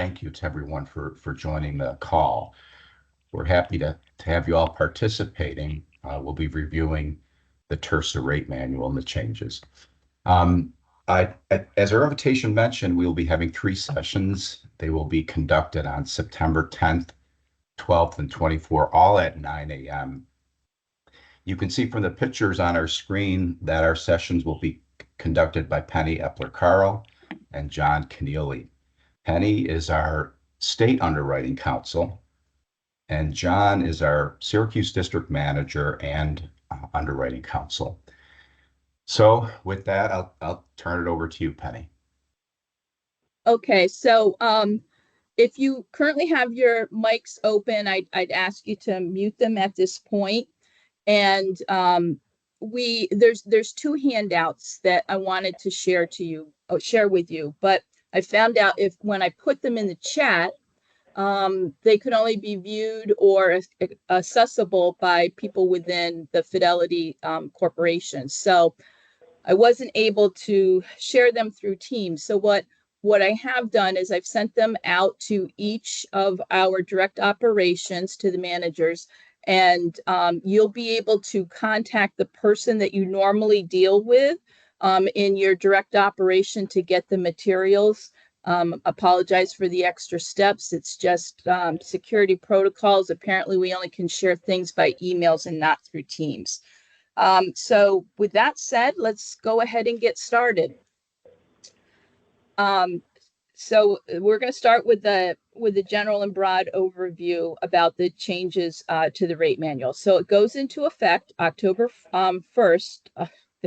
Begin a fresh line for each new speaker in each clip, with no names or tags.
Thank you to everyone for joining the call. We're happy to have you all participating. We'll be reviewing the TIRSA Rate Manual and the changes. Um, as our invitation mentioned, we will be having 3 sessions. They will be conducted on September 10th, 12th, and 24th, all at 9 a.m. You can see from the pictures on our screen that our sessions will be conducted by Penny Epler-Carl and John Keneally. Penny is our state underwriting counsel, and John is our Syracuse district manager and underwriting counsel. So with that, I'll turn it over to you, Penny.
Okay, so if you currently have your mics open, I'd ask you to mute them at this point. And there's 2 handouts that I wanted to share with you, but I found out when I put them in the chat, they could only be viewed or accessible by people within the Fidelity Corporation. So I wasn't able to share them through Teams. So what I have done is I've sent them out to each of our direct operations, to the managers, and you'll be able to contact the person that you normally deal with in your direct operation to get the materials. Apologize for the extra steps. It's just security protocols. Apparently, we only can share things by emails and not through Teams. So with that said, let's go ahead and get started. So we're going to start with the general and broad overview about the changes to the rate manual. So it goes into effect October 1st.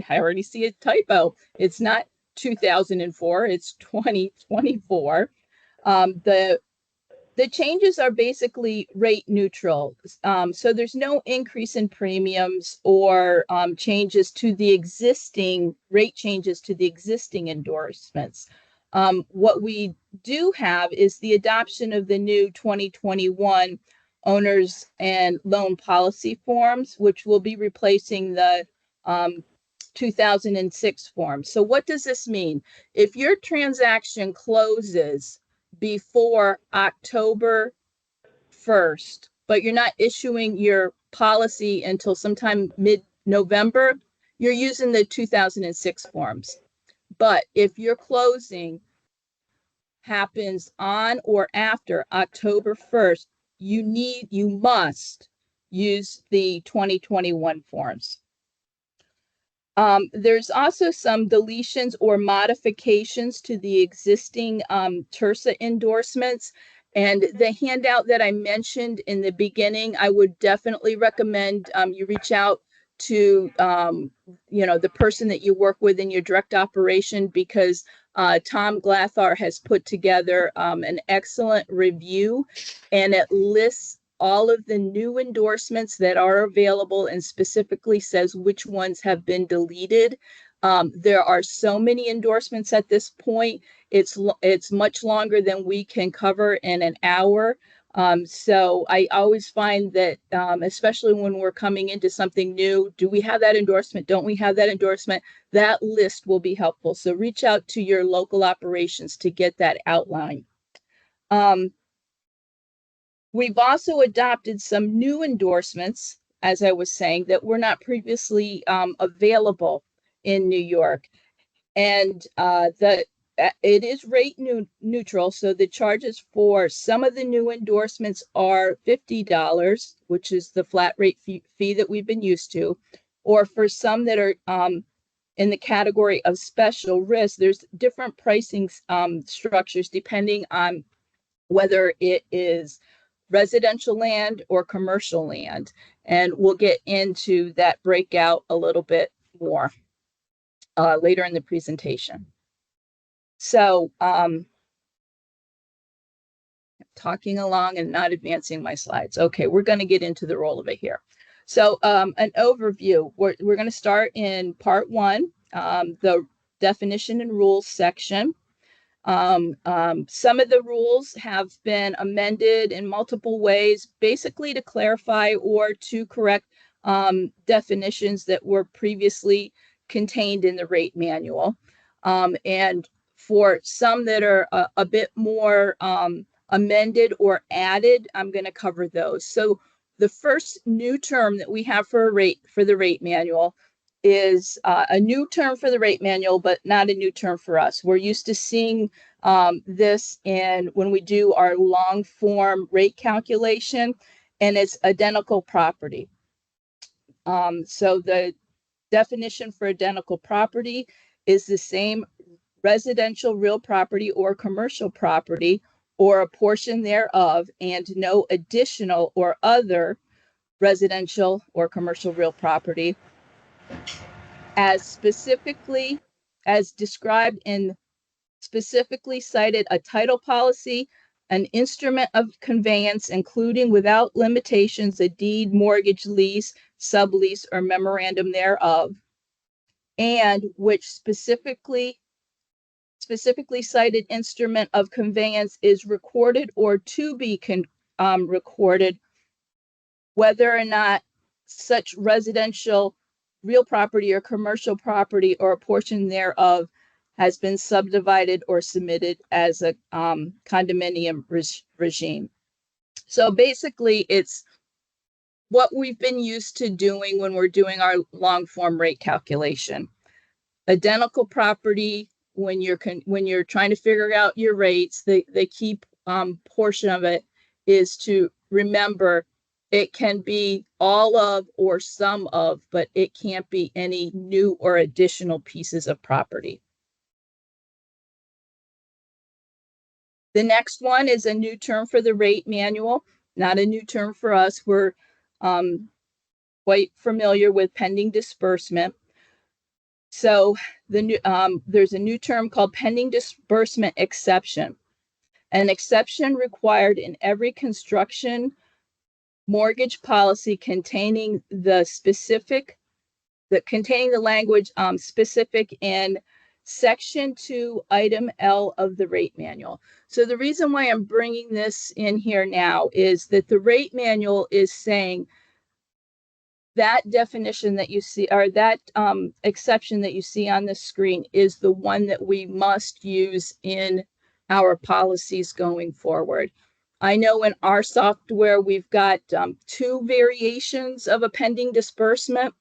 I already see a typo. It's not 2004, it's 2024. The changes are basically rate neutral. So there's no increase in premiums or changes to the existing rate changes to the existing endorsements. What we do have is the adoption of the new 2021 owners and loan policy forms, which will be replacing the 2006 forms. So what does this mean? If your transaction closes before October 1st, but you're not issuing your policy until sometime mid-November, you're using the 2006 forms. But if your closing happens on or after October 1st, you must use the 2021 forms. There's also some deletions or modifications to the existing TIRSA endorsements. And the handout that I mentioned in the beginning, I would definitely recommend you reach out to the person that you work with in your direct operation, because Tom Glathar has put together an excellent review, and it lists all of the new endorsements that are available and specifically says which ones have been deleted. There are so many endorsements at this point. It's much longer than we can cover in an hour. So I always find that, especially when we're coming into something new, do we have that endorsement? Don't we have that endorsement? That list will be helpful. So reach out to your local operations to get that outline. We've also adopted some new endorsements, as I was saying, that were not previously available in New York. And it is rate neutral. So the charges for some of the new endorsements are $50, which is the flat rate fee that we've been used to. Or for some that are in the category of special risk, there's different pricing structures depending on whether it is residential land or commercial land. And we'll get into that breakout a little bit more later in the presentation. So talking along and not advancing my slides. Okay, we're going to get into the role of it here. So an overview. We're going to start in part 1, the definition and rules section. Some of the rules have been amended in multiple ways, basically to clarify or to correct definitions that were previously contained in the rate manual. And For some that are a bit more amended or added, I'm going to cover those. So the first new term that we have for the rate manual is a new term for the rate manual, but not a new term for us. We're used to seeing this in when we do our long form rate calculation, and it's identical property. So the definition for identical property is the same residential real property or commercial property or a portion thereof, and no additional or other residential or commercial real property as described in specifically cited a title policy, an instrument of conveyance, including without limitations a deed, mortgage, lease, sublease, or memorandum thereof, and which specifically cited instrument of conveyance is recorded or to be recorded, whether or not such residential real property or commercial property or a portion thereof has been subdivided or submitted as a condominium regime. So basically, it's what we've been used to doing when we're doing our long form rate calculation. Identical property, when you're trying to figure out your rates, the key portion of it is to remember it can be all of or some of, but it can't be any new or additional pieces of property. The next one is a new term for the rate manual, not a new term for us. We're quite familiar with pending disbursement. So there's a new term called pending disbursement exception. An exception required in every construction mortgage policy containing the language specific in Section 2, Item L of the rate manual. So the reason why I'm bringing this in here now is that the rate manual is saying that definition that you see, or that exception that you see on the screen, is the one that we must use in our policies going forward. I know in our software we've got 2 variations of a pending disbursement,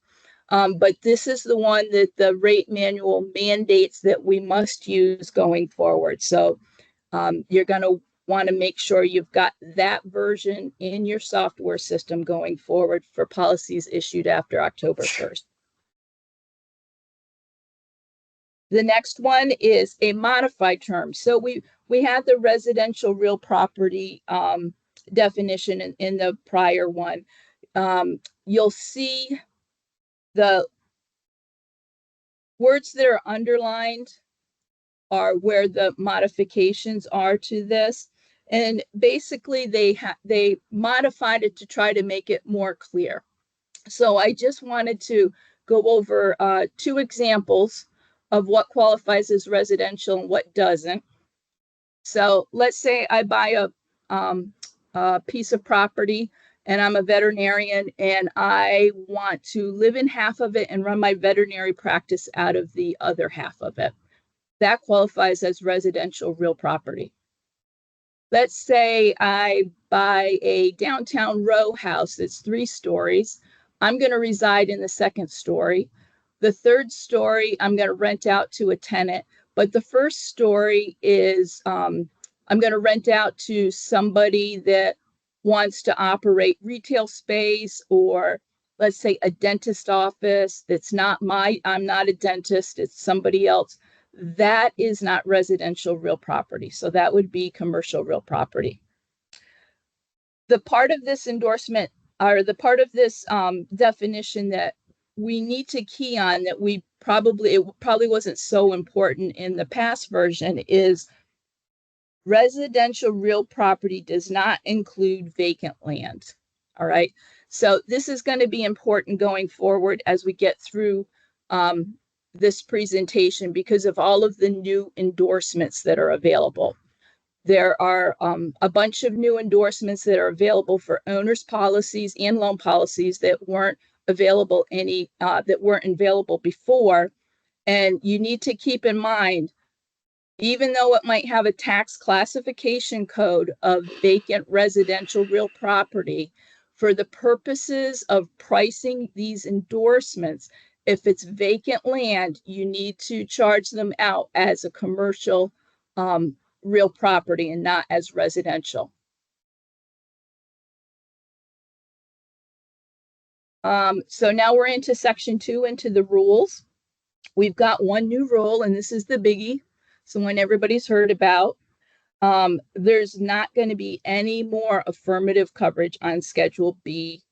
but this is the one that the rate manual mandates that we must use going forward. So you're going to want to make sure you've got that version in your software system going forward for policies issued after October 1st. The next one is a modified term. So we had the residential real property definition in the prior one. You'll see the words that are underlined are where the modifications are to this. And basically they modified it to try to make it more clear. So I just wanted to go over 2 examples of what qualifies as residential and what doesn't. So let's say I buy a piece of property and I'm a veterinarian and I want to live in half of it and run my veterinary practice out of the other half of it. That qualifies as residential real property. Let's say I buy a downtown row house that's 3 stories. I'm going to reside in the 2nd story. The 3rd story, I'm going to rent out to a tenant. But the 1st story is I'm going to rent out to somebody that wants to operate retail space, or let's say a dentist office that's I'm not a dentist, it's somebody else. That is not residential real property. So that would be commercial real property. The part of this endorsement, or the part of this definition that we need to key on, that it probably wasn't so important in the past version, is residential real property does not include vacant land. All right. So this is going to be important going forward as we get through this presentation, because of all of the new endorsements that are available. There are a bunch of new endorsements that are available for owners policies and loan policies that weren't available before. And you need to keep in mind even though it might have a tax classification code of vacant residential real property, for the purposes of pricing these endorsements, if it's vacant land, you need to charge them out as a commercial real property and not as residential. So now we're into section 2, into the rules. We've got one new rule, and this is the biggie. So one everybody's heard about. There's not going to be any more affirmative coverage on Schedule B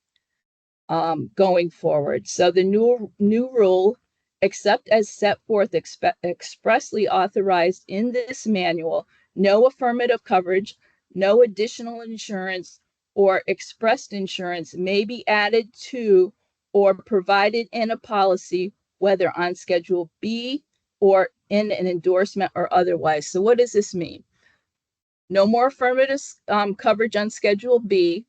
going forward. So the new rule, except as set forth expressly authorized in this manual, no affirmative coverage, no additional insurance, or expressed insurance may be added to or provided in a policy, whether on Schedule B or in an endorsement or otherwise. So what does this mean? No more affirmative coverage on Schedule B.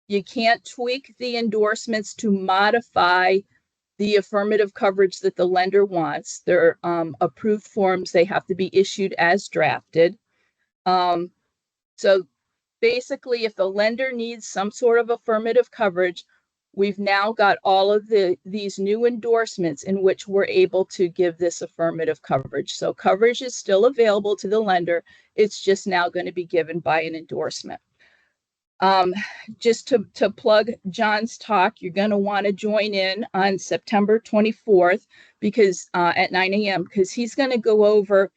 You can't tweak the endorsements to modify the affirmative coverage that the lender wants. They're approved forms. They have to be issued as drafted. So basically, if the lender needs some sort of affirmative coverage, we've now got all of these new endorsements in which we're able to give this affirmative coverage. So coverage is still available to the lender. It's just now going to be given by an endorsement. Just to plug John's talk, you're going to want to join in on September 24th because at 9 a.m. because he's going to go over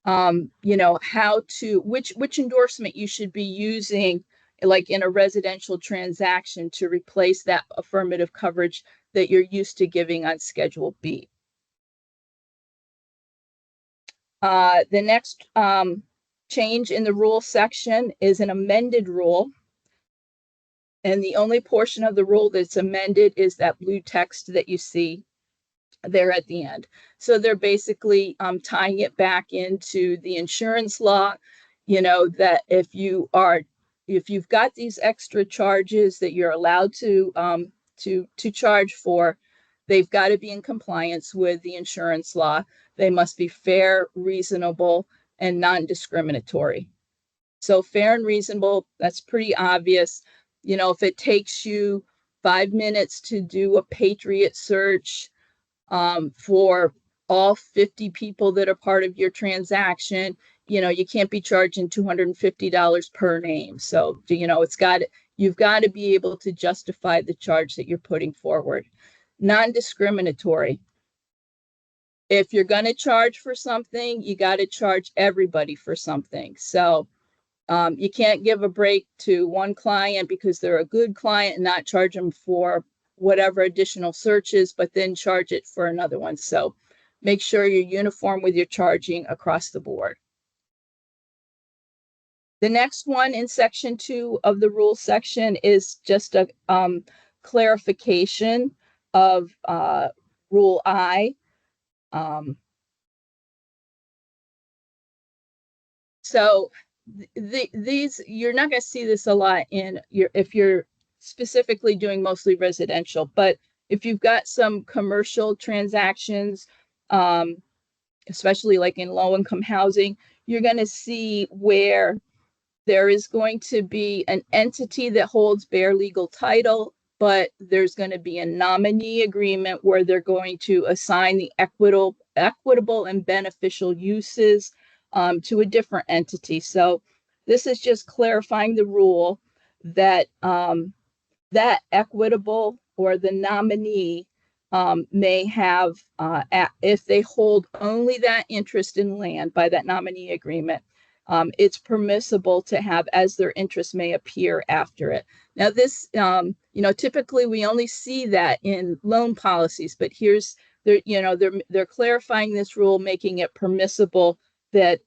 how to which endorsement you should be using, like in a residential transaction, to replace that affirmative coverage that you're used to giving on Schedule B. The next change in the rule section is an amended rule. And the only portion of the rule that's amended is that blue text that you see there at the end. So they're basically tying it back into the insurance law, that if you've got these extra charges that you're allowed to charge for, they've got to be in compliance with the insurance law. They must be fair, reasonable, and non-discriminatory. So fair and reasonable, that's pretty obvious. If it takes you 5 minutes to do a Patriot search for all 50 people that are part of your transaction, you can't be charging $250 per name. So, you've got to be able to justify the charge that you're putting forward. Non-discriminatory. If you're going to charge for something, you got to charge everybody for something. So you can't give a break to one client because they're a good client and not charge them for whatever additional searches, but then charge it for another one. So make sure you're uniform with your charging across the board. The next one in section 2 of the rules section is just a clarification of Rule I. So these, you're not going to see this a lot if you're specifically doing mostly residential, but if you've got some commercial transactions, especially like in low income housing, you're going to see where there is going to be an entity that holds bare legal title, but there's going to be a nominee agreement where they're going to assign the equitable and beneficial uses to a different entity. So this is just clarifying the rule that that equitable or the nominee may have, if they hold only that interest in land by that nominee agreement, it's permissible to have as their interest may appear after it. Now this, typically we only see that in loan policies, but here's, they're clarifying this rule, making it permissible that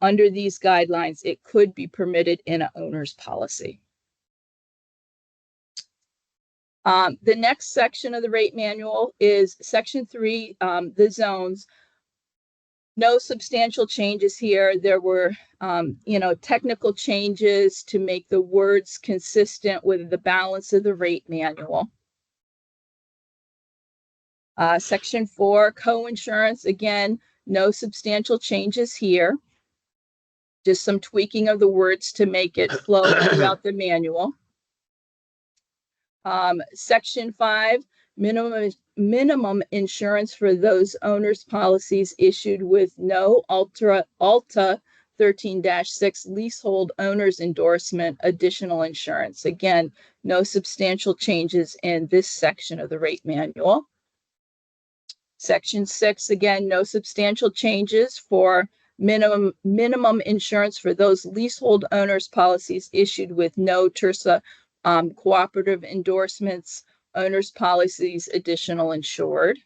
under these guidelines, it could be permitted in an owner's policy. The next section of the rate manual is section 3, the zones. No substantial changes here. There were, technical changes to make the words consistent with the balance of the rate manual. Section 4, co-insurance. Again, no substantial changes here. just some tweaking of the words to make it flow throughout the manual. Section 5, minimum insurance for those owners' policies issued with no Alta 13-6 leasehold owner's endorsement additional insurance. Again, no substantial changes in this section of the rate manual. Section 6, again, no substantial changes for minimum insurance for those leasehold owners' policies issued with no TIRSA cooperative endorsements, owners' policies, additional insured.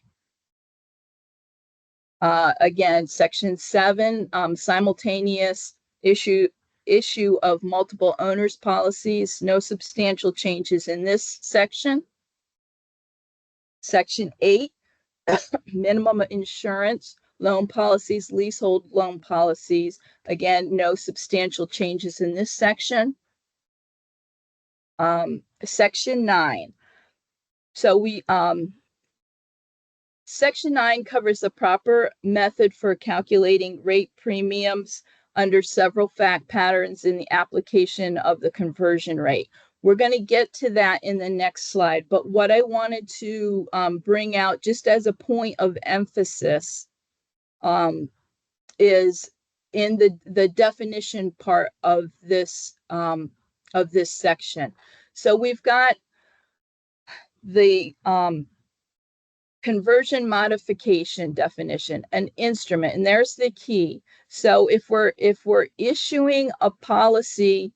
Again, Section 7, simultaneous issue of multiple owners' policies, no substantial changes in this section. Section 8, minimum insurance, loan policies, leasehold loan policies. Again, no substantial changes in this section. Section 9. So Section 9 covers the proper method for calculating rate premiums under several fact patterns in the application of the conversion rate. We're going to get to that in the next slide, but what I wanted to bring out just as a point of emphasis is in the definition part of this section. So we've got the conversion modification definition, an instrument, and there's the key. So if we're issuing a policy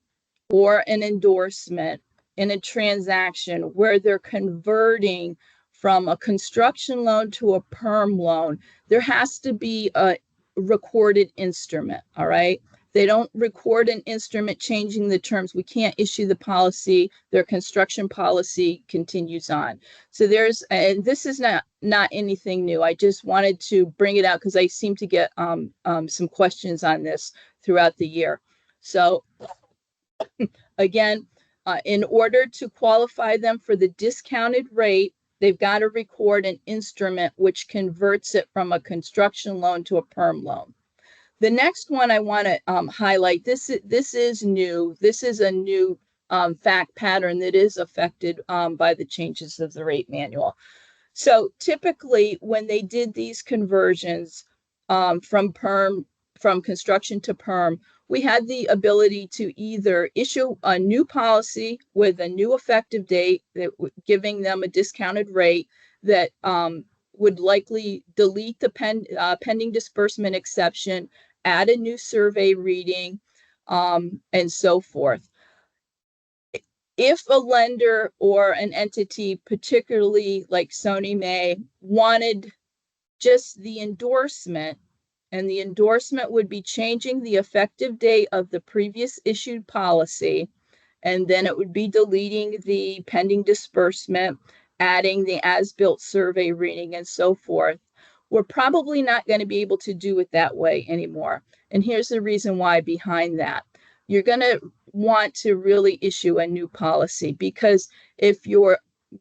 or an endorsement in a transaction where they're converting from a construction loan to a perm loan, there has to be a recorded instrument. All right. They don't record an instrument changing the terms. We can't issue the policy. Their construction policy continues on. So and this is not anything new. I just wanted to bring it out because I seem to get some questions on this throughout the year. So again, in order to qualify them for the discounted rate, they've got to record an instrument which converts it from a construction loan to a perm loan. The next one I want to highlight, this is new. This is a new fact pattern that is affected by the changes of the rate manual. So typically when they did these conversions from construction to perm, we had the ability to either issue a new policy with a new effective date, that giving them a discounted rate that would likely delete the pending disbursement exception, add a new survey reading, and so forth. If a lender or an entity, particularly like Sony May, wanted just the endorsement, and the endorsement would be changing the effective date of the previous issued policy, and then it would be deleting the pending disbursement, adding the as-built survey reading, and so forth. We're probably not going to be able to do it that way anymore. And here's the reason why behind that. You're going to want to really issue a new policy, because if you're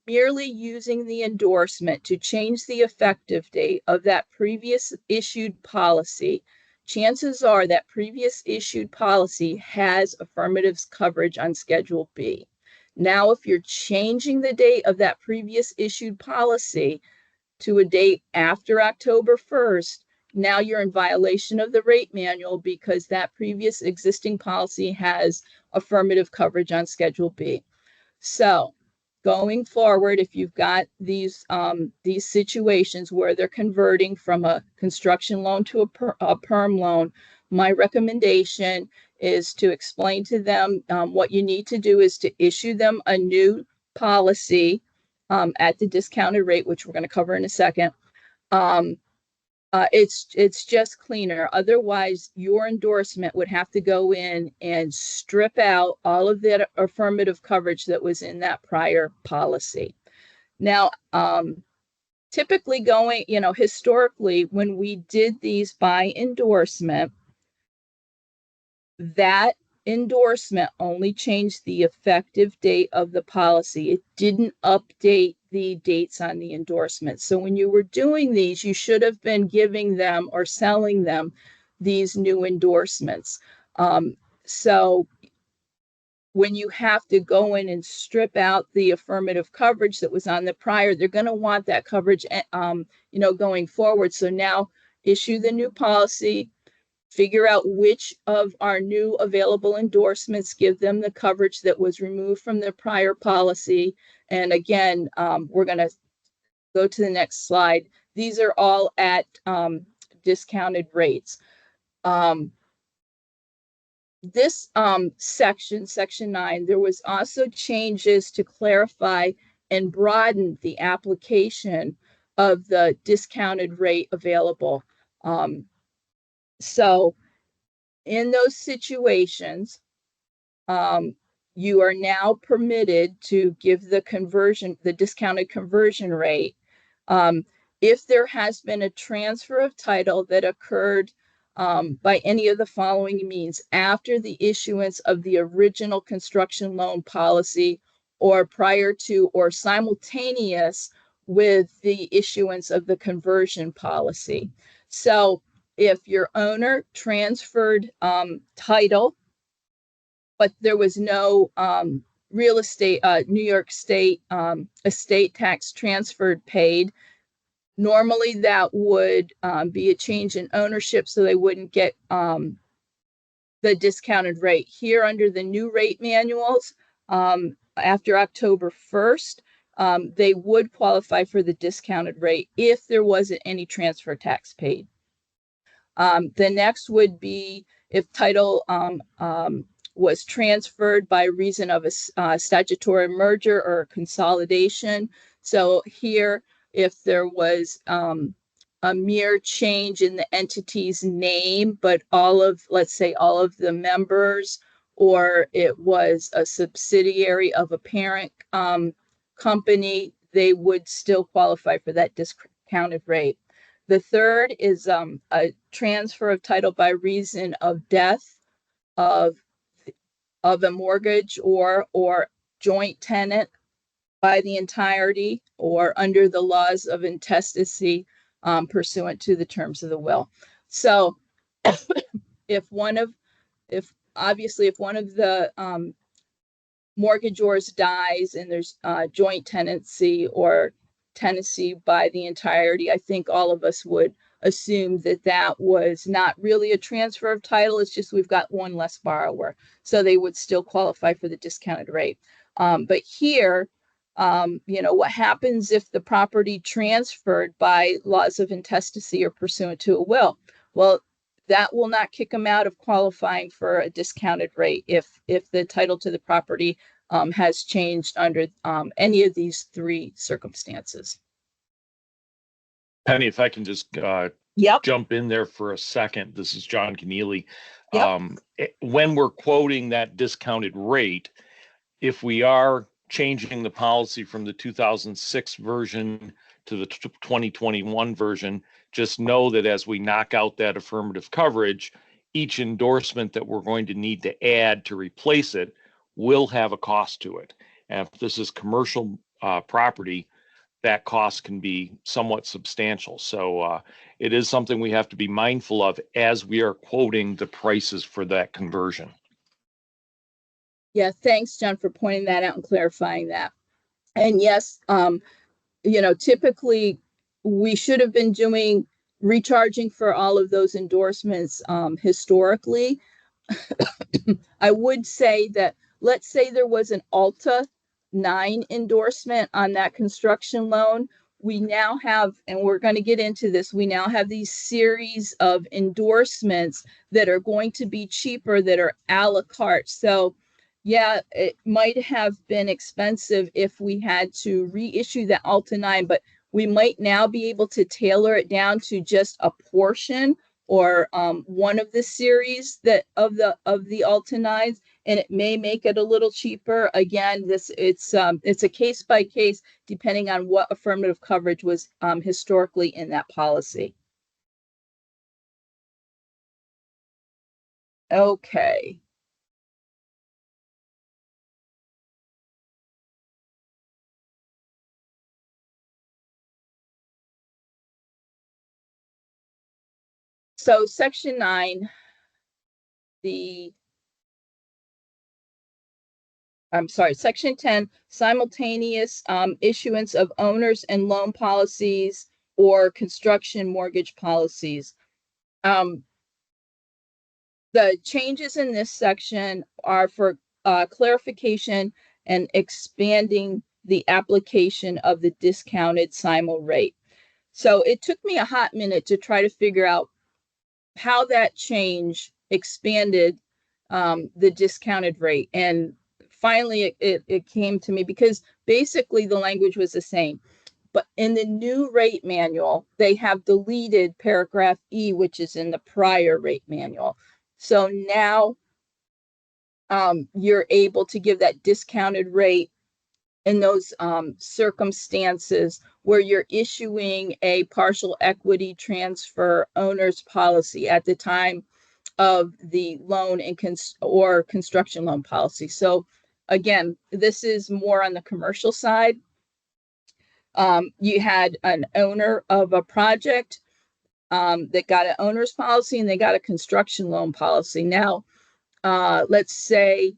merely using the endorsement to change the effective date of that previous issued policy, chances are that previous issued policy has affirmatives coverage on Schedule B. Now, if you're changing the date of that previous issued policy to a date after October 1st, now you're in violation of the rate manual, because that previous existing policy has affirmative coverage on Schedule B. So going forward, if you've got these situations where they're converting from a construction loan to a perm loan, my recommendation is to explain to them what you need to do is to issue them a new policy at the discounted rate, which we're going to cover in a second. It's just cleaner. Otherwise, your endorsement would have to go in and strip out all of that affirmative coverage that was in that prior policy. Now, typically historically, when we did these by endorsement, that endorsement only changed the effective date of the policy. It didn't update the dates on the endorsement. So when you were doing these, you should have been giving them or selling them these new endorsements. So when you have to go in and strip out the affirmative coverage that was on the prior, they're going to want that coverage, going forward. So now issue the new policy, figure out which of our new available endorsements give them the coverage that was removed from the prior policy. And again, we're going to go to the next slide. These are all at discounted rates. This section 9, there was also changes to clarify and broaden the application of the discounted rate available. So in those situations, you are now permitted to give the discounted conversion rate um, if there has been a transfer of title that occurred by any of the following means after the issuance of the original construction loan policy or prior to or simultaneous with the issuance of the conversion policy. So if your owner transferred title, but there was no real estate, New York State estate tax transferred paid, normally that would be a change in ownership, so they wouldn't get the discounted rate. Here under the new rate manuals, after October 1st, they would qualify for the discounted rate if there wasn't any transfer tax paid. The next would be if title was transferred by reason of a statutory merger or consolidation. So here, if there was a mere change in the entity's name, but let's say all of the members, or it was a subsidiary of a parent company, they would still qualify for that discounted rate. The third is a transfer of title by reason of death of a mortgage or joint tenant by the entirety or under the laws of intestacy pursuant to the terms of the will. So if one of the mortgagors dies and there's joint tenancy or tenancy by the entirety, I think all of us would assume that that was not really a transfer of title. It's just we've got one less borrower. So they would still qualify for the discounted rate. But here, what happens if the property transferred by laws of intestacy or pursuant to a will? Well, that will not kick them out of qualifying for a discounted rate if the title to the property has changed under any of these three circumstances.
Penny, if I can just
Yep.
jump in there for a second. This is John Keneally.
Yep.
When we're quoting that discounted rate, if we are changing the policy from the 2006 version to the 2021 version, just know that as we knock out that affirmative coverage, each endorsement that we're going to need to add to replace it will have a cost to it. And if this is commercial property, that cost can be somewhat substantial. So it is something we have to be mindful of as we are quoting the prices for that conversion.
Yeah, thanks, John, for pointing that out and clarifying that. And yes, typically we should have been doing recharging for all of those endorsements historically. I would say that, let's say there was an Alta 9 endorsement on that construction loan. We now have, and we're going to get into this, we now have these series of endorsements that are going to be cheaper, that are a la carte. So yeah, it might have been expensive if we had to reissue the Alta 9, but we might now be able to tailor it down to just a portion or one of the series of the Alta 9s, and it may make it a little cheaper. Again, it's a case by case depending on what affirmative coverage was historically in that policy. Okay. So section 9 Section 10, simultaneous issuance of owners and loan policies or construction mortgage policies. The changes in this section are for clarification and expanding the application of the discounted simul rate. So it took me a hot minute to try to figure out how that change expanded the discounted rate. And finally, it came to me because basically the language was the same. But in the new rate manual, they have deleted paragraph E, which is in the prior rate manual. So now you're able to give that discounted rate in those circumstances where you're issuing a partial equity transfer owner's policy at the time of the loan and or construction loan policy. So again, this is more on the commercial side. You had an owner of a project that got an owner's policy and they got a construction loan policy. Now, let's say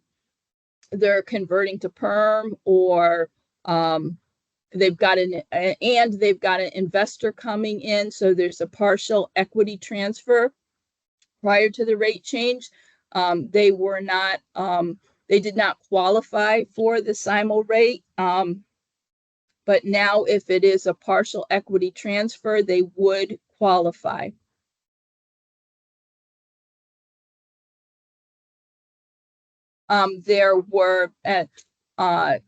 they're converting to perm, or they've got an investor coming in, so there's a partial equity transfer. Prior to the rate change, they did not qualify for the simul rate. But now, if it is a partial equity transfer, they would qualify. There were,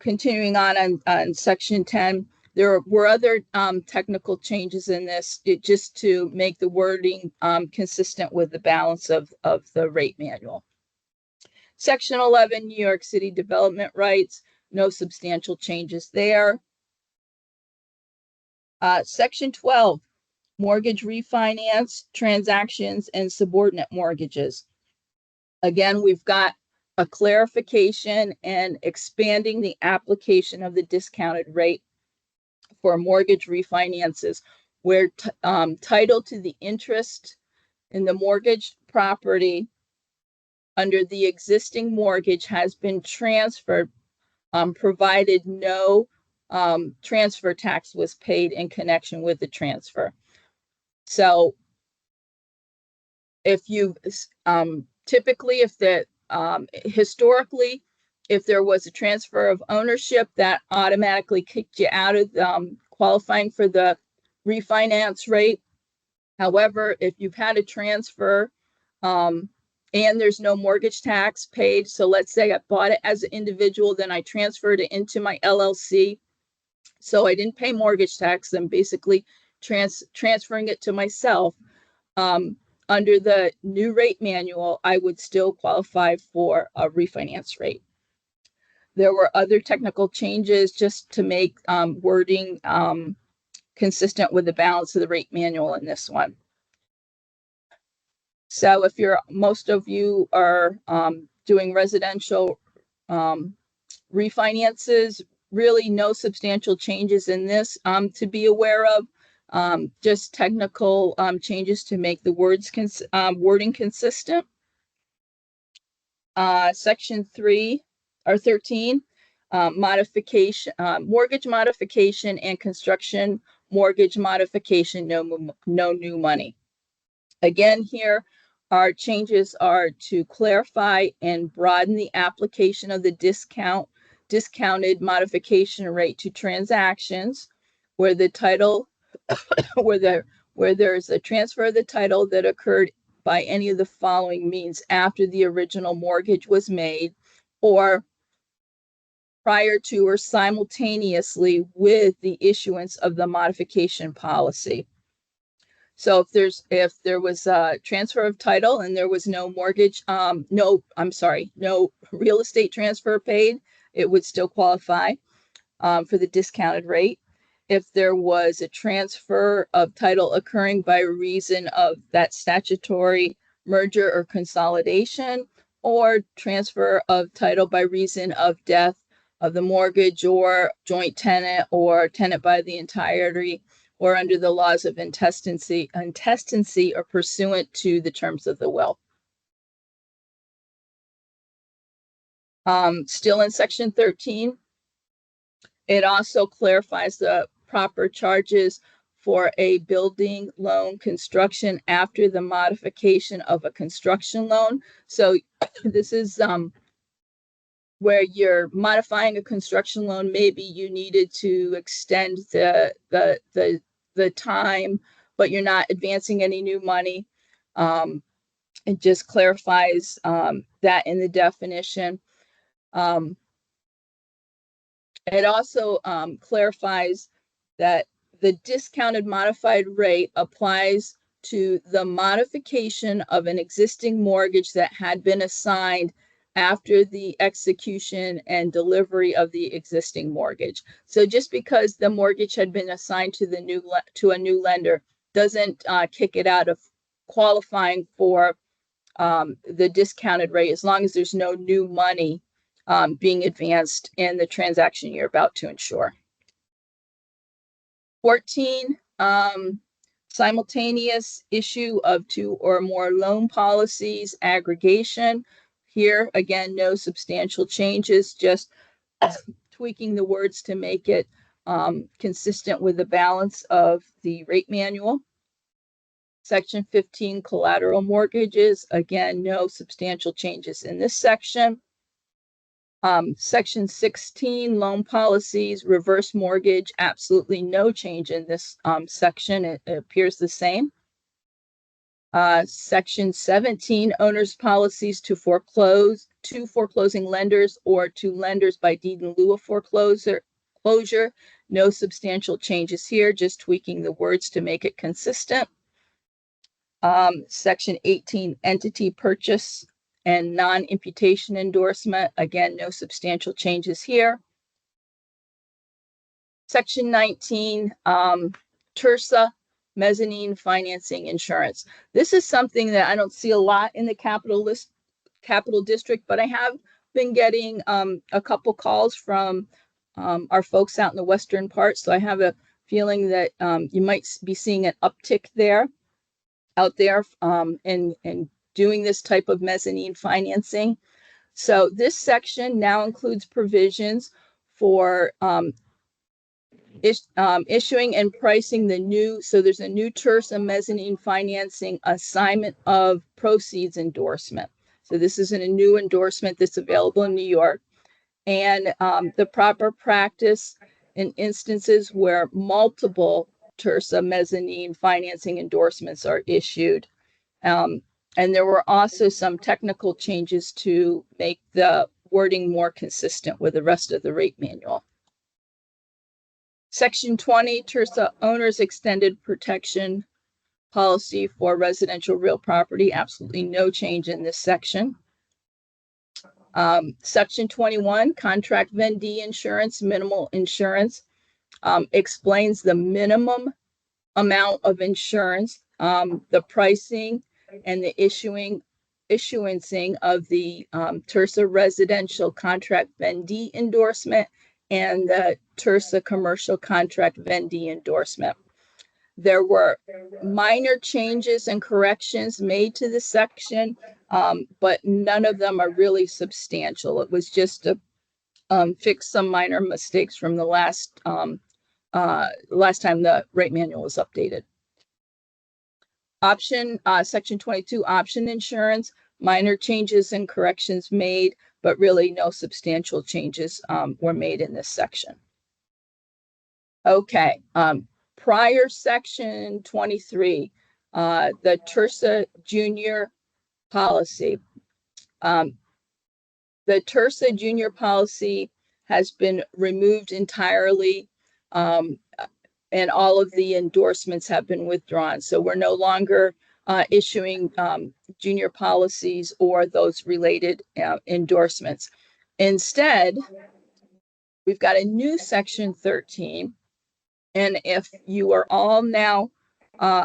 continuing on section 10, there were other technical changes in this just to make the wording consistent with the balance of the rate manual. Section 11, New York City development rights, no substantial changes there. Section 12, mortgage refinance, transactions, and subordinate mortgages. Again, we've got a clarification and expanding the application of the discounted rate for mortgage refinances, where title to the interest in the mortgage property under the existing mortgage has been transferred, provided no transfer tax was paid in connection with the transfer. So if you typically, historically, if there was a transfer of ownership, that automatically kicked you out of qualifying for the refinance rate. However, if you've had a transfer and there's no mortgage tax paid, so let's say I bought it as an individual, then I transferred it into my LLC, so I didn't pay mortgage tax, I'm basically transferring it to myself. Under the new rate manual, I would still qualify for a refinance rate. There were other technical changes just to make wording consistent with the balance of the rate manual in this one. So if most of you are doing residential refinances, really no substantial changes in this to be aware of. Just technical changes to make the wording consistent. Section 3 or 13, modification, mortgage modification and construction mortgage modification, no new money. Again, here our changes are to clarify and broaden the application of the discounted modification rate to transactions where the title where there's a transfer of the title that occurred by any of the following means: after the original mortgage was made, or prior to or simultaneously with the issuance of the modification policy. So if there was a transfer of title and there was no mortgage, no real estate transfer paid, it would still qualify for the discounted rate. If there was a transfer of title occurring by reason of that statutory merger or consolidation, or transfer of title by reason of death of the mortgage or joint tenant or tenant by the entirety, or under the laws of intestacy or pursuant to the terms of the will. Still in section 13, it also clarifies the proper charges for a building loan construction after the modification of a construction loan. So this is where you're modifying a construction loan. Maybe you needed to extend the time, but you're not advancing any new money. It just clarifies that in the definition. It also clarifies that the discounted modified rate applies to the modification of an existing mortgage that had been assigned after the execution and delivery of the existing mortgage. So just because the mortgage had been assigned to a new lender doesn't kick it out of qualifying for the discounted rate, as long as there's no new money being advanced in the transaction you're about to insure. 14, simultaneous issue of 2 or more loan policies, aggregation. Here, again, no substantial changes, just tweaking the words to make it consistent with the balance of the rate manual. Section 15, collateral mortgages. Again, no substantial changes in this section. Section 16, loan policies, reverse mortgage, absolutely no change in this section. It appears the same. Section 17, owner's policies to foreclosing lenders or to lenders by deed in lieu of foreclosure. No substantial changes here, just tweaking the words to make it consistent. Section 18, entity purchase and non-imputation endorsement. Again, no substantial changes here. Section 19, TIRSA, mezzanine financing insurance. This is something that I don't see a lot in the capital district, but I have been getting a couple calls from our folks out in the western part. So I have a feeling that you might be seeing an uptick out there in doing this type of mezzanine financing. So this section now includes provisions for issuing and pricing so there's a new TIRSA mezzanine financing assignment of proceeds endorsement. So this is a new endorsement that's available in New York, and the proper practice in instances where multiple TIRSA mezzanine financing endorsements are issued. And there were also some technical changes to make the wording more consistent with the rest of the rate manual. Section 20, TIRSA owner's extended protection policy for residential real property. Absolutely no change in this section. Section 21, contract vendee insurance, minimal insurance, explains the minimum amount of insurance, the pricing, and the issuancing of the TIRSA residential contract vendee endorsement and the TIRSA commercial contract vendee endorsement. There were minor changes and corrections made to the section, but none of them are really substantial. It was just to fix some minor mistakes from the last time the rate manual was updated. Section 22, option insurance, minor changes and corrections made, but really no substantial changes were made in this section. Okay, prior section 23, the TIRSA junior policy. The TIRSA junior policy has been removed entirely, and all of the endorsements have been withdrawn. So we're no longer issuing junior policies or those related endorsements. Instead, we've got a new section 13. And if you are all now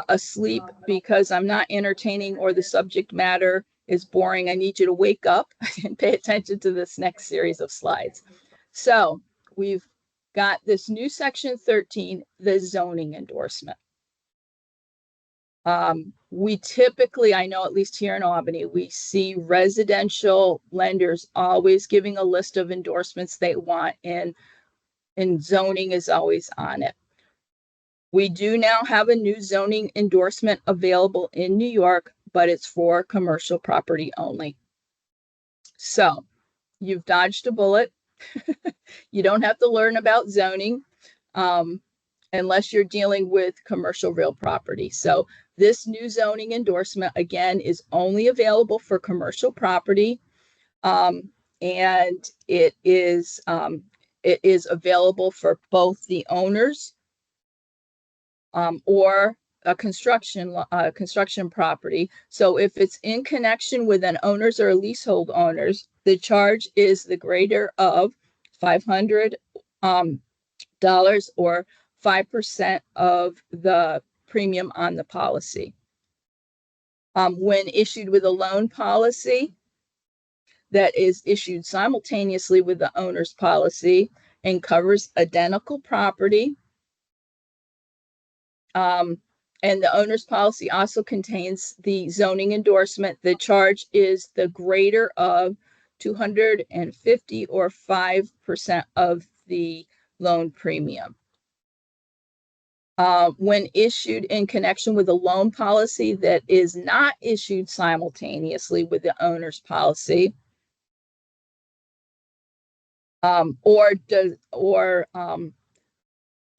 asleep because I'm not entertaining or the subject matter is boring, I need you to wake up and pay attention to this next series of slides. So we've got this new section 13, the zoning endorsement. We typically, I know at least here in Albany, we see residential lenders always giving a list of endorsements they want, and zoning is always on it. We do now have a new zoning endorsement available in New York, but it's for commercial property only. So you've dodged a bullet. You don't have to learn about zoning unless you're dealing with commercial real property. So this new zoning endorsement, again, is only available for commercial property. And it is available for both the owners or a construction property. So if it's in connection with an owner's or a leasehold owners, the charge is the greater of $500 or 5% of the premium on the policy. When issued with a loan policy that is issued simultaneously with the owner's policy and covers identical property, and the owner's policy also contains the zoning endorsement, the charge is the greater of 250 or 5% of the loan premium. When issued in connection with a loan policy that is not issued simultaneously with the owner's policy, or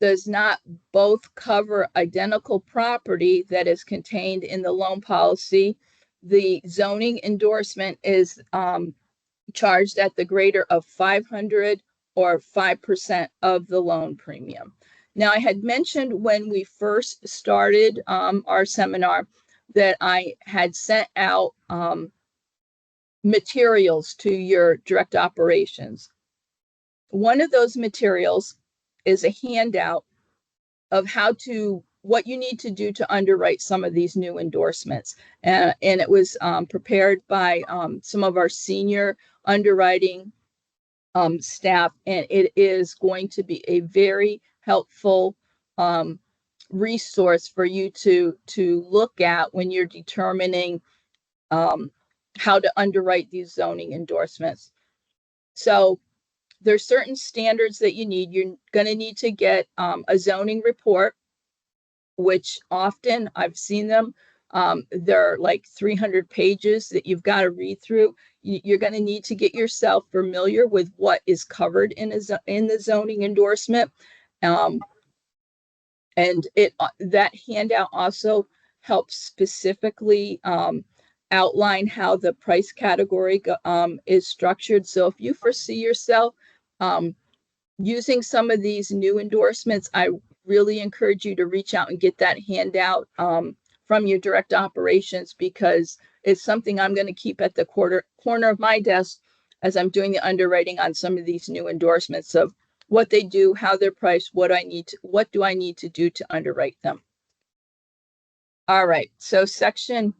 does not both cover identical property that is contained in the loan policy, the zoning endorsement is charged at the greater of 500 or 5% of the loan premium. Now, I had mentioned when we first started our seminar that I had sent out materials to your direct operations. One of those materials is a handout of what you need to do to underwrite some of these new endorsements. And it was prepared by some of our senior underwriting staff, and it is going to be a very helpful resource for you to look at when you're determining how to underwrite these zoning endorsements. So there's certain standards that you need. You're going to need to get a zoning report, which often I've seen them. They're like 300 pages that you've got to read through. You're going to need to get yourself familiar with what is covered in the zoning endorsement. And that handout also helps specifically outline how the price category is structured. So if you foresee yourself using some of these new endorsements, I really encourage you to reach out and get that handout from your direct operations, because it's something I'm going to keep at the corner of my desk as I'm doing the underwriting on some of these new endorsements of what they do, how they're priced, what do I need to do to underwrite them. All right, so section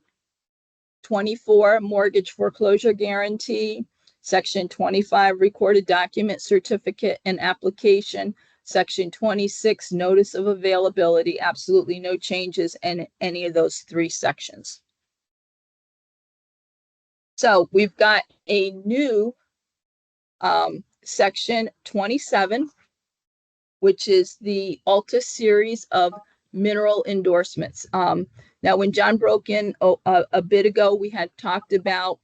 24, mortgage foreclosure guarantee. Section 25, recorded document certificate and application. Section 26, notice of availability. Absolutely no changes in any of those three sections. So we've got a new section 27, which is the Alta series of mineral endorsements. Now, when John broke in a bit ago, we had talked about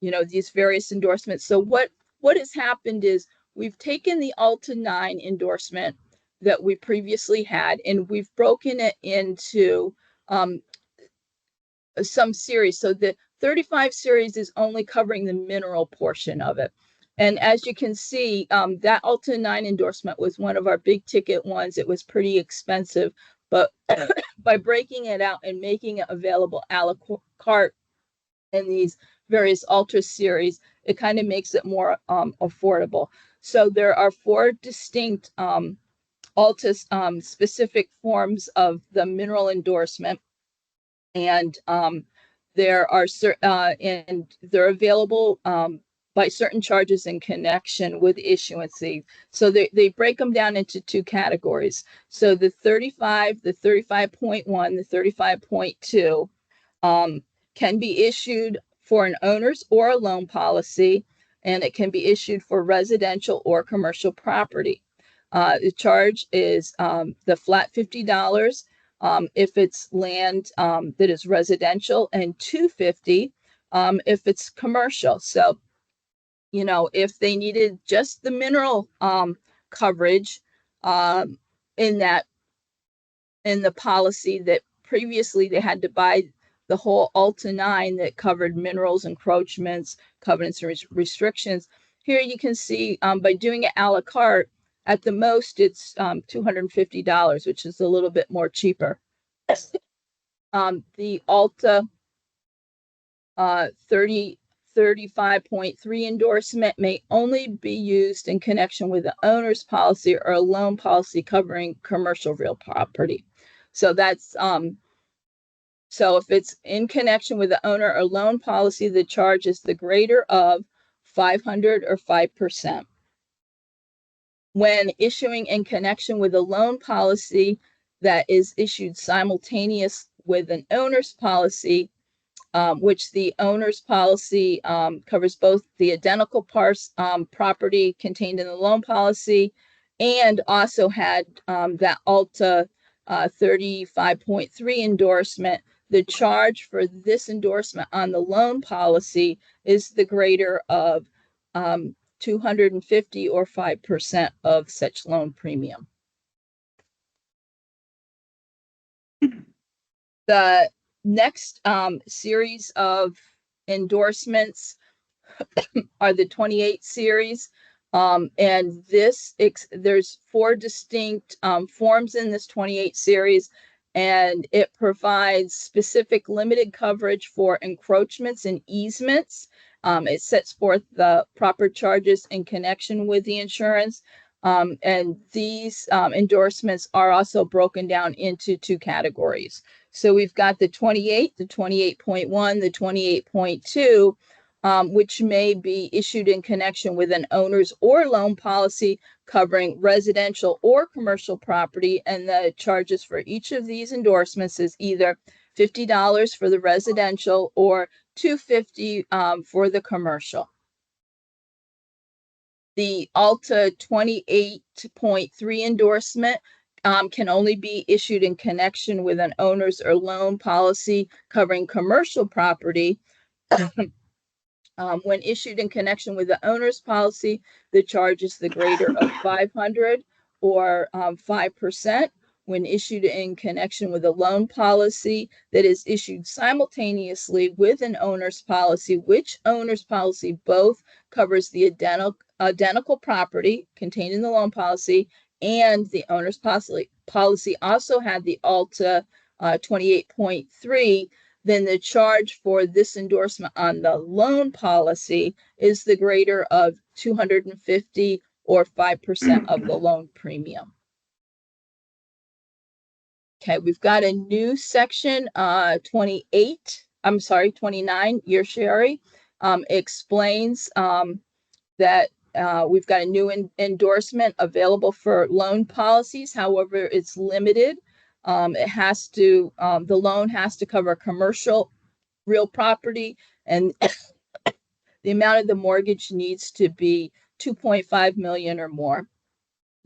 these various endorsements. So what has happened is we've taken the Alta 9 endorsement that we previously had, and we've broken it into some series. So the 35 series is only covering the mineral portion of it. And as you can see, that Alta 9 endorsement was one of our big ticket ones. It was pretty expensive, but by breaking it out and making it available a la carte in these various Alta series, it kind of makes it more affordable. So there are 4 distinct Alta specific forms of the mineral endorsement, and they're available by certain charges in connection with issuancy. So they break them down into two categories. So the 35, the 35.1, the 35.2 can be issued for an owner's or a loan policy, and it can be issued for residential or commercial property. The charge is the flat $50 if it's land that is residential, and $250 if it's commercial. So, you know, if they needed just the mineral coverage in that in the policy that previously they had to buy the whole Alta 9 that covered minerals, encroachments, covenants, and restrictions. Here you can see by doing it a la carte, at the most it's $250, which is a little bit more cheaper. The Alta 35.3 endorsement may only be used in connection with the owner's policy or a loan policy covering commercial real property. So that's so if it's in connection with the owner or loan policy, the charge is the greater of 500 or 5%. When issuing in connection with a loan policy that is issued simultaneous with an owner's policy, which the owner's policy covers both the identical property contained in the loan policy and also had that Alta 35.3 endorsement. The charge for this endorsement on the loan policy is the greater of 250 or 5% of such loan premium. The next series of endorsements are the 28 series. And there's 4 distinct forms in this 28 series, and it provides specific limited coverage for encroachments and easements. It sets forth the proper charges in connection with the insurance. And these endorsements are also broken down into 2 categories. So we've got the 28, the 28.1, the 28.2, which may be issued in connection with an owner's or loan policy covering residential or commercial property. And the charges for each of these endorsements is either $50 for the residential or $250 for the commercial. The Alta 28.3 endorsement can only be issued in connection with an owner's or loan policy covering commercial property. When issued in connection with the owner's policy, the charge is the greater of 500 or 5%. When issued in connection with a loan policy that is issued simultaneously with an owner's policy, which owner's policy both covers the identical property contained in the loan policy, and the owner's policy also had the Alta 28.3, then the charge for this endorsement on the loan policy is the greater of 250 or 5% of the loan premium. Okay, we've got a new section, 29, Yershari, explains that we've got a new endorsement available for loan policies. However, it's limited. It has to, the loan has to cover commercial real property, and the amount of the mortgage needs to be 2.5 million or more.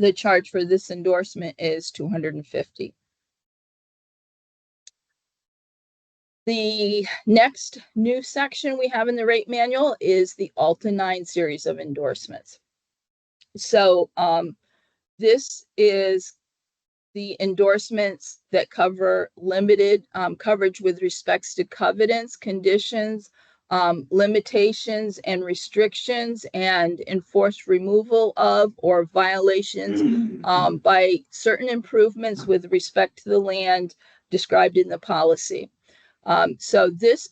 The charge for this endorsement is $250. The next new section we have in the rate manual is the Alta 9 series of endorsements. So this is the endorsements that cover limited coverage with respects to covenants, conditions, limitations and restrictions, and enforced removal of or violations by certain improvements with respect to the land described in the policy. So this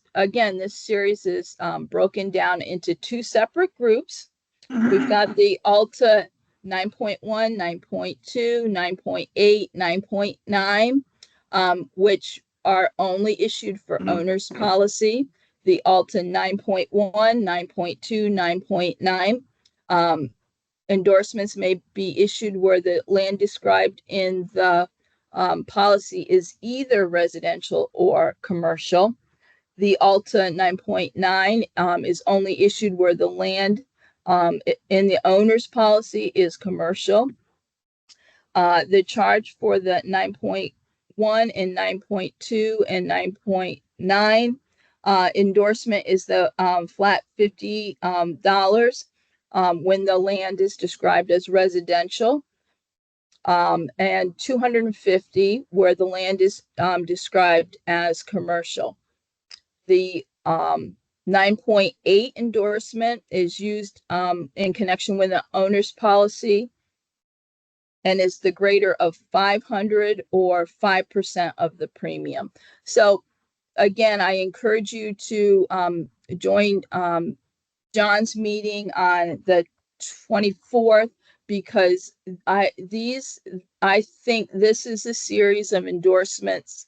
series is broken down into 2 separate groups. We've got the Alta 9.1, 9.2, 9.8, 9.9, which are only issued for owner's policy. the Alta 9.1, 9.2, 9.9. Endorsements may be issued where the land described in the policy is either residential or commercial. The Alta 9.9 is only issued where the land in the owner's policy is commercial. The charge for the 9.1 and 9.2 and 9.9 endorsement is the flat $50 when the land is described as residential, and $250 where the land is described as commercial. The 9.8 endorsement is used in connection with the owner's policy and is the greater of 500 or 5% of the premium. So again, I encourage you to join John's meeting on the 24th, because I think this is a series of endorsements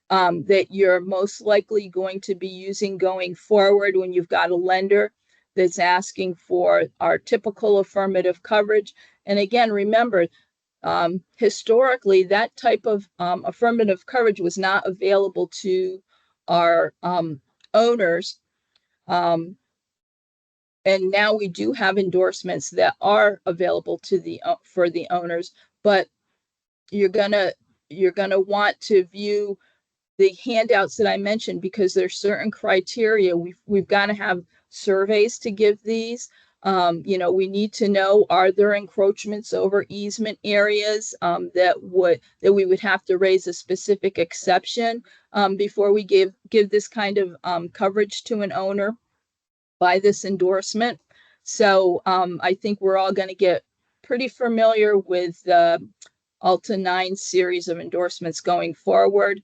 that you're most likely going to be using going forward when you've got a lender that's asking for our typical affirmative coverage. And again, remember, historically, that type of affirmative coverage was not available to our owners. And now we do have endorsements that are available to the for the owners, but you're gonna want to view the handouts that I mentioned, because there's certain criteria. We've got to have surveys to give these. We need to know, are there encroachments over easement areas that we would have to raise a specific exception before we give this kind of coverage to an owner by this endorsement. So I think we're all going to get pretty familiar with the Alta 9 series of endorsements going forward.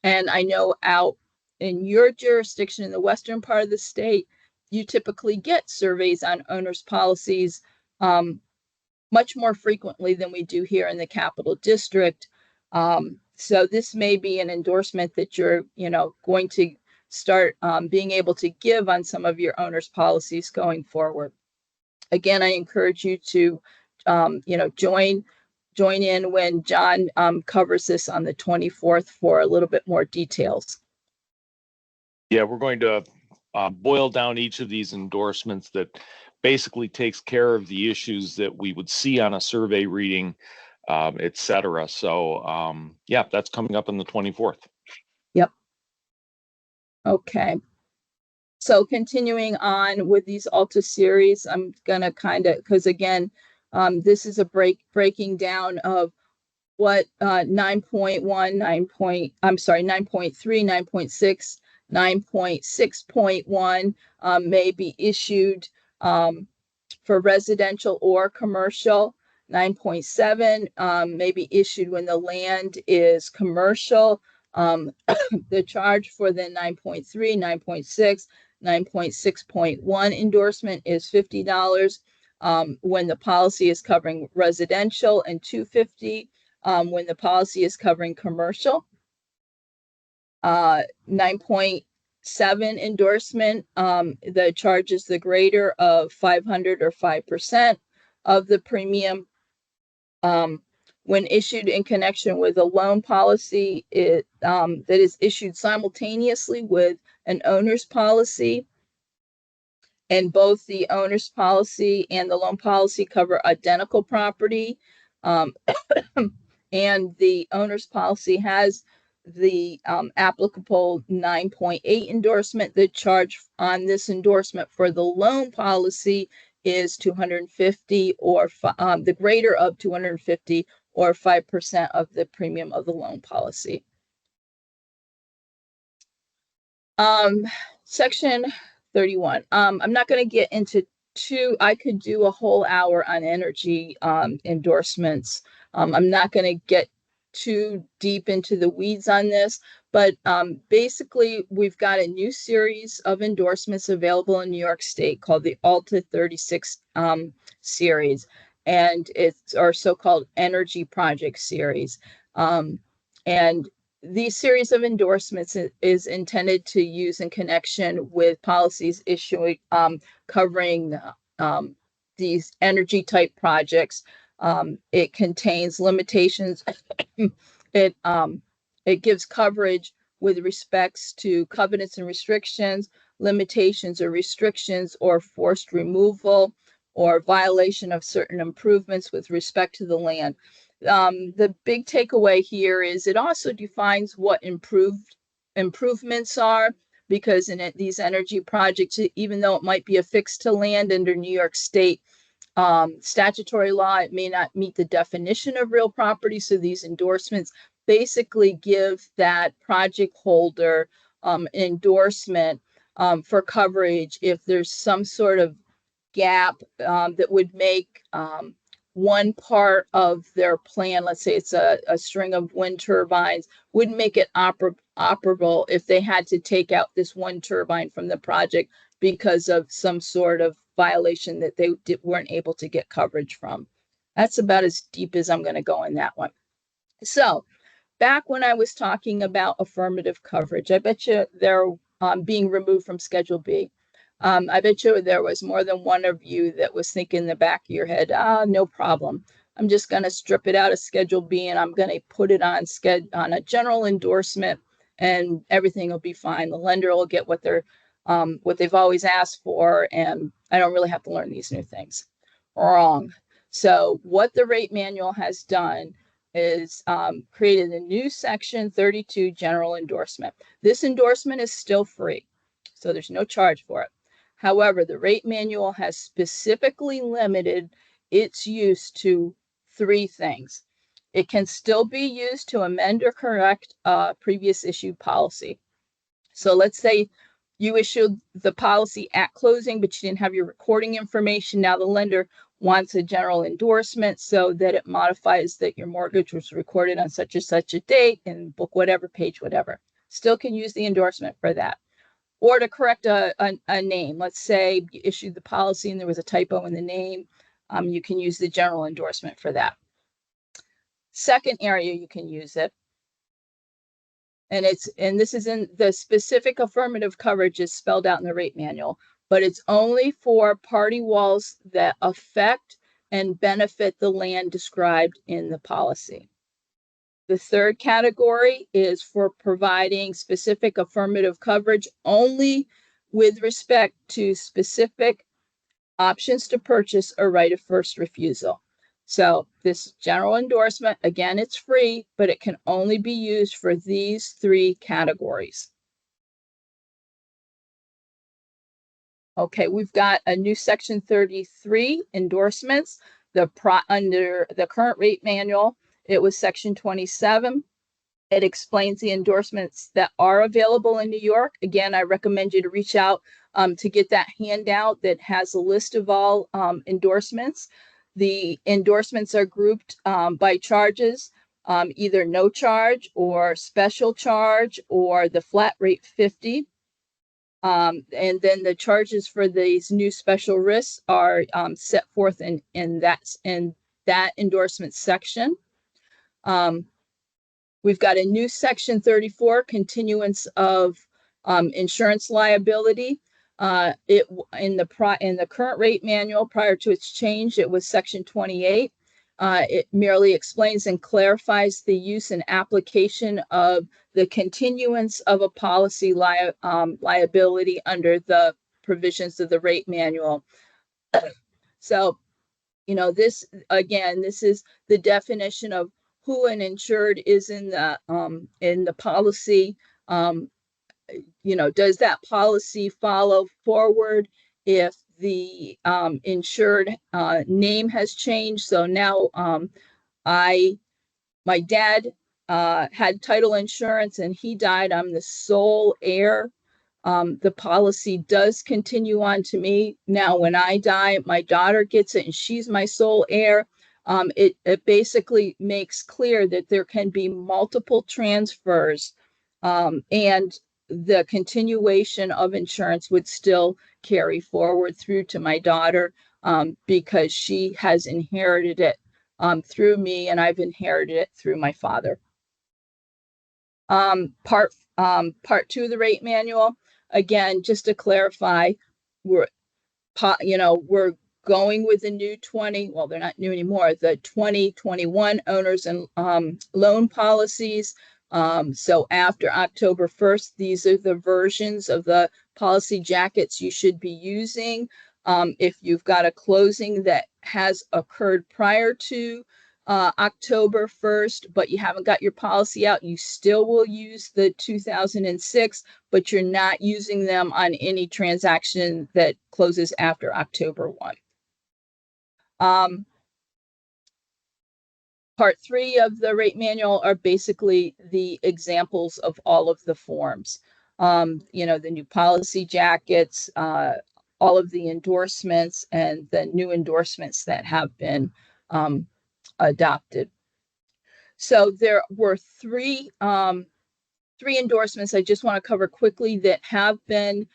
And I know out in your jurisdiction in the western part of the state, you typically get surveys on owners' policies much more frequently than we do here in the Capital District. So this may be an endorsement that you're, going to start being able to give on some of your owners' policies going forward. Again, I encourage you to, join in when John covers this on the 24th for a little bit more details.
Yeah, we're going to boil down each of these endorsements that basically takes care of the issues that we would see on a survey reading, et cetera. So yeah, that's coming up on the 24th.
Yep. Okay. So continuing on with these Alta series, I'm gonna because again, this is a breaking down of what 9.1, 9.3, 9.6, 9.6.1 may be issued for residential or commercial. 9.7 may be issued when the land is commercial. The charge for the 9.3, 9.6, 9.6.1 endorsement is $50 when the policy is covering residential, and $250 when the policy is covering commercial. 9.7 endorsement, the charge is the greater of 500 or 5% of the premium. When issued in connection with a loan policy, that is issued simultaneously with an owner's policy, and both the owner's policy and the loan policy cover identical property, and the owner's policy has the applicable 9.8 endorsement. The charge on this endorsement for the loan policy is $250 or the greater of $250 or 5% of the premium of the loan policy. Section 31. I'm not going to get into I could do a whole hour on energy endorsements. I'm not going to get too deep into the weeds on this, but basically we've got a new series of endorsements available in New York State called the Alta 36 series, and it's our so-called energy project series. And these series of endorsements is intended to use in connection with policies issuing covering these energy type projects. It contains limitations. it it gives coverage with respects to covenants and restrictions, limitations or restrictions, or forced removal, or violation of certain improvements with respect to the land. The big takeaway here is it also defines what improvements are, because in these energy projects, even though it might be affixed to land under New York State statutory law, it may not meet the definition of real property. So these endorsements basically give that project holder endorsement for coverage if there's some sort of gap that would make one part of their plan, let's say it's a string of wind turbines, wouldn't make it operable if they had to take out this one turbine from the project because of some sort of violation that they weren't able to get coverage from. That's about as deep as I'm going to go in that one. So back when I was talking about affirmative coverage, I bet you they're being removed from Schedule B. I bet you there was more than one of you that was thinking in the back of your head, no problem. I'm just going to strip it out of Schedule B and I'm going to put it on a general endorsement and everything will be fine. The lender will get what they've always asked for, and I don't really have to learn these new things. Wrong. So what the rate manual has done is created a new section 32 general endorsement. This endorsement is still free, so there's no charge for it. However, the rate manual has specifically limited its use to 3 things. It can still be used to amend or correct a previous issued policy. So let's say you issued the policy at closing, but you didn't have your recording information. Now the lender wants a general endorsement so that it modifies that your mortgage was recorded on such and such a date and book whatever, page whatever. Still can use the endorsement for that. Or to correct a name. Let's say you issued the policy and there was a typo in the name. You can use the general endorsement for that. Second area you can use it, and this is in the specific affirmative coverage is spelled out in the rate manual, but it's only for party walls that affect and benefit the land described in the policy. The third category is for providing specific affirmative coverage only with respect to specific options to purchase or right of first refusal. So this general endorsement, again, it's free, but it can only be used for these 3 categories. Okay, we've got a new section 33 endorsements. Under the current rate manual, it was section 27. It explains the endorsements that are available in New York. Again, I recommend you to reach out to get that handout that has a list of all endorsements. The endorsements are grouped by charges, either no charge or special charge or the flat rate 50. And then the charges for these new special risks are set forth in that endorsement section. We've got a new section 34, continuance of insurance liability. In the current rate manual, prior to its change, it was section 28. It merely explains and clarifies the use and application of the continuance of a policy liability under the provisions of the rate manual. So, this is the definition of who an insured is in the policy. Does that policy follow forward if the insured name has changed? So now my dad had title insurance and he died. I'm the sole heir. The policy does continue on to me. Now, when I die, my daughter gets it and she's my sole heir. It basically makes clear that there can be multiple transfers and the continuation of insurance would still carry forward through to my daughter because she has inherited it through me and I've inherited it through my father. Part 2 of the rate manual, again, just to clarify, we're we're going with the new 20, well, they're not new anymore, the 2021 owners and loan policies. So after October 1st, these are the versions of the policy jackets you should be using. If you've got a closing that has occurred prior to October 1st, but you haven't got your policy out, you still will use the 2006, but you're not using them on any transaction that closes after October 1. Part 3 of the rate manual are basically the examples of all of the forms. The new policy jackets, all of the endorsements, and the new endorsements that have been adopted. So there were three endorsements I just want to cover quickly that have been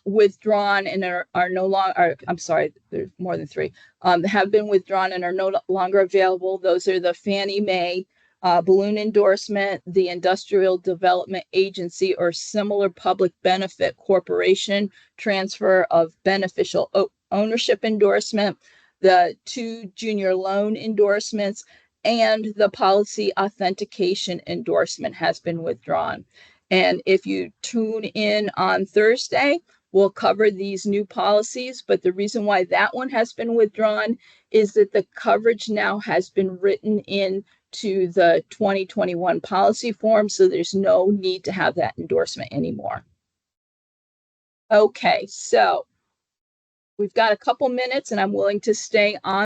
withdrawn and are no longer, I'm sorry, there's more than three, have been withdrawn and are no longer available. Those are the Fannie Mae balloon endorsement, the Industrial Development Agency or similar public benefit corporation transfer of beneficial ownership endorsement, the 2 junior loan endorsements, and the policy authentication endorsement has been withdrawn. And if you tune in on Thursday, we'll cover these new policies. But the reason why that one has been withdrawn is that the coverage now has been written into the 2021 policy form. So there's no need to have that endorsement anymore. Okay, so we've got a couple minutes and I'm willing to stay on